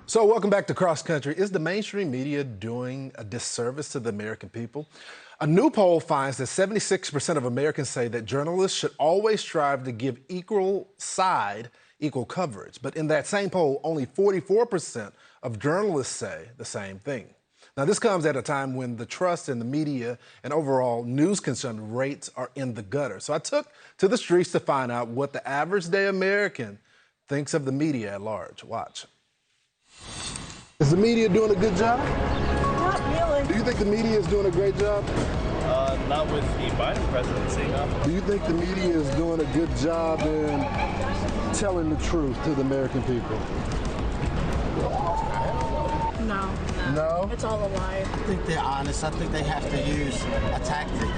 So welcome back to Cross Country. Is the mainstream media doing a disservice to the American people? A new poll finds that 76% of Americans say that journalists should always strive to give equal coverage. But in that same poll, only 44% of journalists say the same thing. Now, this comes at a time when the trust in the media and overall news consumption rates are in the gutter. So I took to the streets to find out what the average day American thinks of the media at large. Watch. Is the media doing a good job? Not really. Do you think the media is doing a great job? Not with the Biden presidency, no. Do you think the media is doing a good job in telling the truth to the American people? No. No? It's all a lie. I think they're honest. I think they have to use a tactic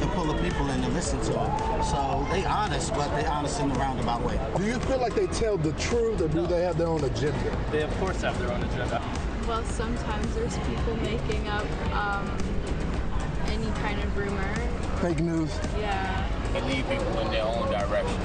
to pull the people in to listen to them. So they honest, but they honest in a roundabout way. Do you feel like they tell the truth, or do they have their own agenda? They of course have their own agenda. Well, sometimes there's people making up any kind of rumor. Fake news? Yeah. They lead people in their own direction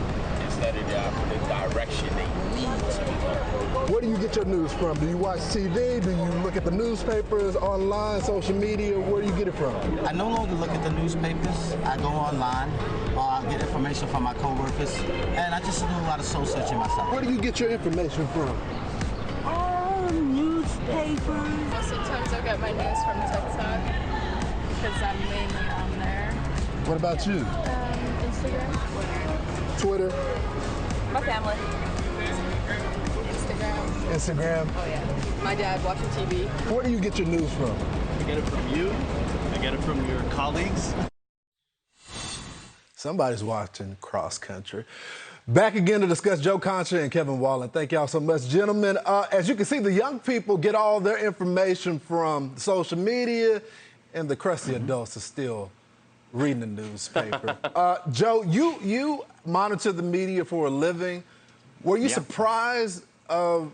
instead of the direction they need to go. Where do you get your news from? Do you watch TV? Do you look at the newspapers, online, social media? Where do you get it from? I no longer look at the newspapers. I go online. I get information from my coworkers, and I just do a lot of soul searching myself. Where do you get your information from? Newspapers. Well, sometimes I get my news from TikTok because I'm mainly on there. What about you? Instagram. Twitter? My family. Instagram. Instagram? Oh yeah. My dad watching TV. Where do you get your news from? I get it from you. I get it from your colleagues. Somebody's watching Cross Country. Back again to discuss Joe Concha and Kevin Wallen. Thank y'all so much, gentlemen. As you can see, the young people get all their information from social media, and the crusty adults are still reading the newspaper. Joe, you monitor the media for a living. Were you surprised of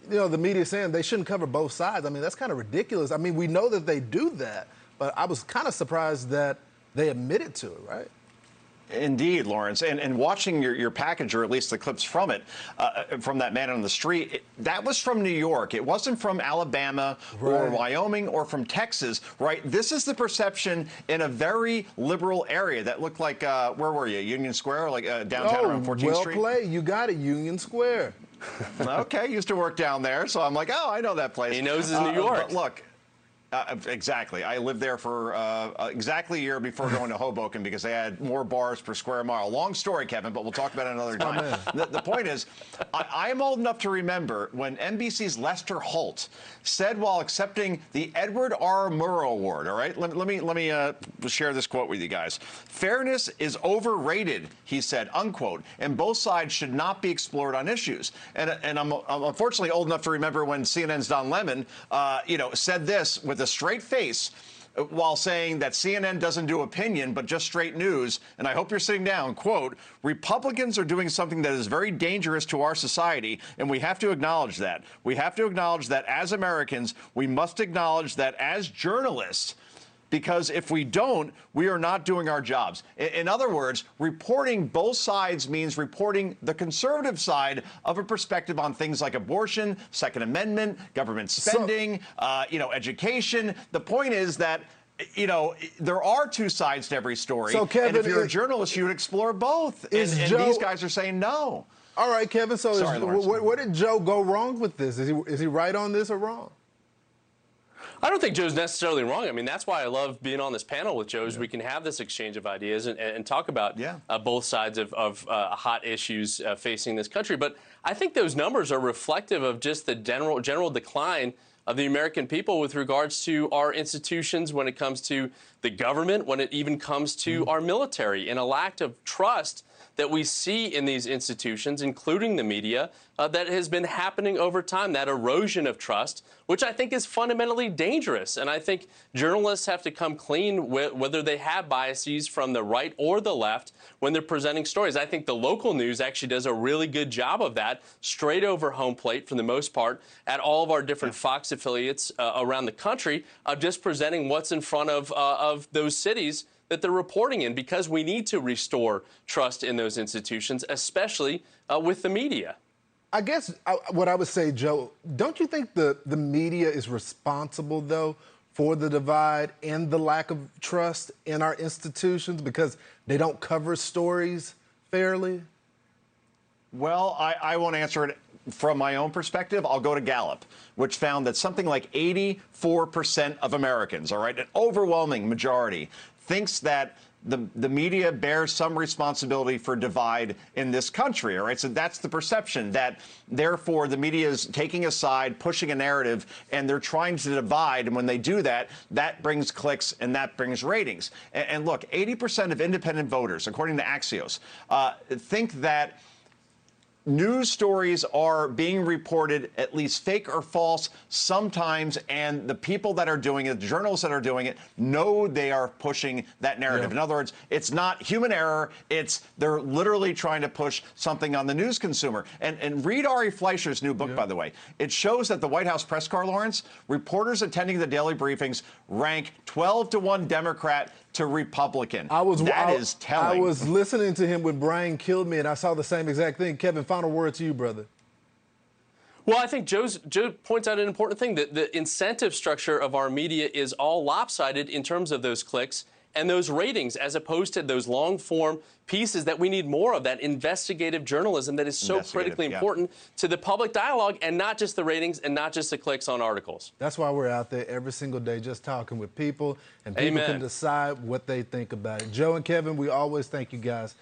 the media saying they shouldn't cover both sides? I mean, that's kind of ridiculous. I mean, we know that they do that, but I was kind of surprised that they admitted to it, right? Indeed, Lawrence, and watching your package, or at least the clips from it, from that man on the street, that was from New York. It wasn't from Alabama or Wyoming or from Texas, right? This is the perception in a very liberal area that looked like, where were you, Union Square, like downtown around 14th Street? Well played. You got it, Union Square. Okay, used to work down there, so I'm like, oh, I know that place. He knows his New York. But look. Exactly. I lived there for exactly a year before going to Hoboken because they had more bars per square mile. Long story, Kevin, but we'll talk about it another time. The point is, I am old enough to remember when NBC's Lester Holt said while accepting the Edward R. Murrow Award, all right? Let me share this quote with you guys. "Fairness is overrated," he said, unquote, "and both sides should not be explored on issues." And I'm unfortunately old enough to remember when CNN's Don Lemon, said this with a straight face while saying that CNN doesn't do opinion, but just straight news. And I hope you're sitting down, quote, "Republicans are doing something that is very dangerous to our society, and we have to acknowledge that. We have to acknowledge that as Americans, we must acknowledge that as journalists, because if we don't, we are not doing our jobs." In other words, reporting both sides means reporting the conservative side of a perspective on things like abortion, Second Amendment, government spending, education. The point is that, there are two sides to every story. So, Kevin, and if you're a journalist, you would explore both. And these guys are saying no. All right, Kevin. So Sorry, where did Joe go wrong with this? Is he right on this or wrong? I don't think Joe's necessarily wrong. I mean, that's why I love being on this panel with Joe, is we can have this exchange of ideas and talk about both sides of hot issues facing this country. But I think those numbers are reflective of just the general decline of the American people with regards to our institutions, when it comes to the government, when it even comes to our military, and a lack of trust that we see in these institutions, including the media, that has been happening over time, that erosion of trust, which I think is fundamentally dangerous. And I think journalists have to come clean with whether they have biases from the right or the left when they're presenting stories. I think the local news actually does a really good job of that, straight over home plate for the most part, at all of our different Fox affiliates around the country, of just presenting what's in front of those cities that they're reporting in, because we need to restore trust in those institutions, especially with the media. I guess what I would say, Joe, don't you think the media is responsible, though, for the divide and the lack of trust in our institutions because they don't cover stories fairly? Well, I won't answer it from my own perspective. I'll go to Gallup, which found that something like 84% of Americans, all right, an overwhelming majority, thinks that the media bears some responsibility for divide in this country, all right? So that's the perception, that therefore the media is taking a side, pushing a narrative, and they're trying to divide. And when they do that, that brings clicks and that brings ratings. And look, 80% of independent voters, according to Axios, think that news stories are being reported, at least fake or false, sometimes, and the people that are doing it, the journalists that are doing it, know they are pushing that narrative. Yeah. In other words, it's not human error, they're literally trying to push something on the news consumer. And read Ari Fleischer's new book, by the way. It shows that the White House press car, Lawrence, reporters attending the daily briefings rank 12-1 Democrat to Republican. That is telling. I was listening to him when Brian killed me, and I saw the same exact thing. Kevin, final word to you, brother. Well, I think Joe points out an important thing, that the incentive structure of our media is all lopsided in terms of those clicks and those ratings, as opposed to those long-form pieces that we need more of, that investigative journalism that is so critically important to the public dialogue, and not just the ratings and not just the clicks on articles. That's why we're out there every single day just talking with people, and people can decide what they think about it. Joe and Kevin, we always thank you guys